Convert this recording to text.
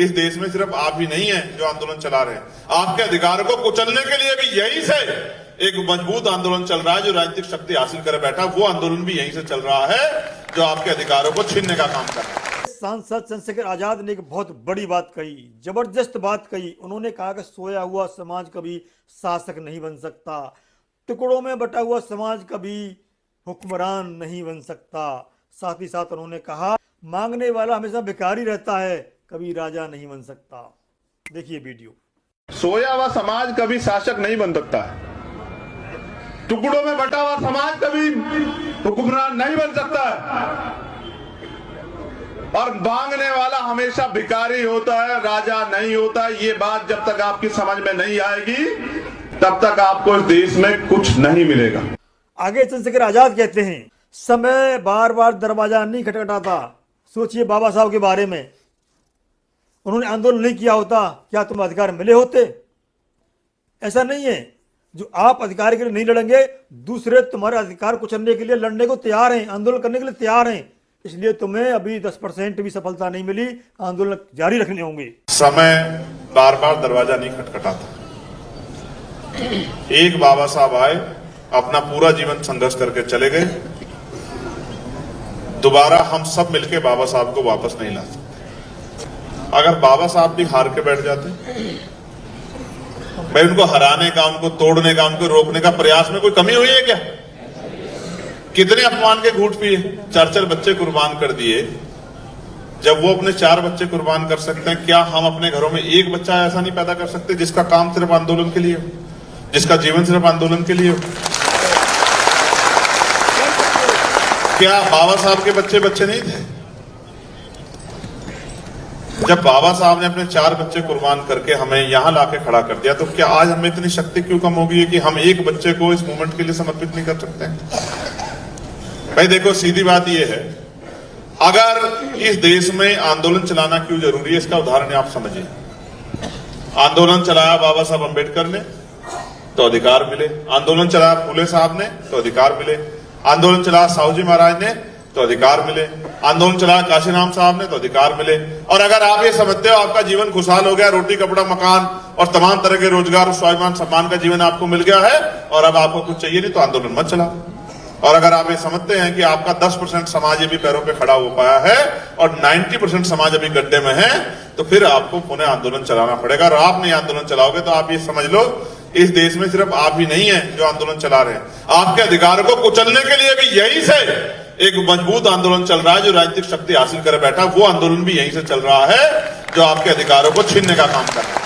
इस देश में सिर्फ आप ही नहीं है जो आंदोलन चला रहे हैं, आपके अधिकारों को कुचलने के लिए भी यहीं से एक मजबूत आंदोलन चल रहा है। जो राजनीतिक शक्ति हासिल कर बैठा वो आंदोलन भी यहीं से चल रहा है, जो आपके अधिकारों को छीनने का काम कर रहा है। सांसद चंद्रशेखर आजाद ने एक बहुत बड़ी बात कही, जबरदस्त बात कही। उन्होंने कहा कि सोया हुआ समाज कभी शासक नहीं बन सकता, टुकड़ों में बटा हुआ समाज कभी हुक्मरान नहीं बन सकता। साथ ही साथ उन्होंने कहा, मांगने वाला हमेशा भिखारी रहता है, कभी राजा नहीं बन सकता। देखिए वीडियो। सोया हुआ समाज कभी शासक नहीं बन सकता है, टुकड़ों में बटा हुआ समाज कभी हुक्मरान नहीं बन सकता है, और मांगने वाला हमेशा भिखारी होता है, राजा नहीं होता। ये बात जब तक आपकी समझ में नहीं आएगी तब तक आपको इस देश में कुछ नहीं मिलेगा। आगे चंद्रशेखर आजाद कहते हैं, समय बार बार दरवाजा नहीं खटखटाता। सोचिए बाबा साहब के बारे में, उन्होंने आंदोलन नहीं किया होता, क्या तुम्हें अधिकार मिले होते? ऐसा नहीं है, जो आप अधिकार के लिए नहीं लड़ेंगे, दूसरे तुम्हारे अधिकार कुचलने के लिए लड़ने को तैयार हैं, आंदोलन करने के लिए तैयार हैं। इसलिए तुम्हें अभी 10% भी सफलता नहीं मिली, आंदोलन जारी रखने होंगे। समय बार बार दरवाजा नहीं खटखटाता। एक बाबा साहब आए, अपना पूरा जीवन संघर्ष करके चले गए, दोबारा हम सब मिलके बाबा साहब को वापस नहीं ला सकते। अगर बाबा साहब भी हार के बैठ जाते, भाई उनको हराने का, उनको तोड़ने का, उनको रोकने का प्रयास में कोई कमी हुई है क्या? कितने अपमान के घूंट पिए, 4-4 बच्चे कुर्बान कर दिए। जब वो अपने 4 बच्चे कुर्बान कर सकते हैं, क्या हम अपने घरों में एक बच्चा ऐसा नहीं पैदा कर सकते जिसका काम सिर्फ आंदोलन के लिए हो, जिसका जीवन सिर्फ आंदोलन के लिए हो? क्या बाबा साहब के बच्चे बच्चे नहीं थे? जब बाबा साहब ने अपने 4 बच्चे कुर्बान करके हमें यहां लाके खड़ा कर दिया, तो क्या आज हमें इतनी शक्ति क्यों कम होगी कि हम एक बच्चे को इस मूवमेंट के लिए समर्पित नहीं कर सकते हैं? भाई देखो, सीधी बात यह है, अगर इस देश में आंदोलन चलाना क्यों जरूरी है, इसका उदाहरण आप समझिए। आंदोलन चलाया बाबा साहब अंबेडकर ने तो अधिकार मिले, आंदोलन चलाया फूले साहब ने तो अधिकार मिले, आंदोलन चलाया साहू जी महाराज ने तो अधिकार मिले, आंदोलन चलाया काशीराम साहब ने तो अधिकार मिले। और अगर आप ये समझते हो आपका जीवन खुशहाल हो गया, रोटी कपड़ा मकान और तमाम तरह के रोजगार और स्वाभिमान सम्मान का जीवन आपको मिल गया है और अब आपको कुछ चाहिए नहीं, तो आंदोलन मत चलाओ। और अगर आप ये समझते हैं कि आपका 10% समाज अभी पैरों पे खड़ा हो पाया है और 90% समाज अभी गड्ढे में है, तो फिर आपको पुनः आंदोलन चलाना पड़ेगा। और आप नहीं आंदोलन चलाओगे तो आप ये समझ लो, इस देश में सिर्फ आप ही नहीं है जो आंदोलन चला रहे हैं, आपके अधिकारों को कुचलने के लिए भी यहीं से एक मजबूत आंदोलन चल रहा है। जो राजनीतिक शक्ति हासिल कर बैठा वो आंदोलन भी यहीं से चल रहा है, जो आपके अधिकारों को छीनने का काम कर रहा है।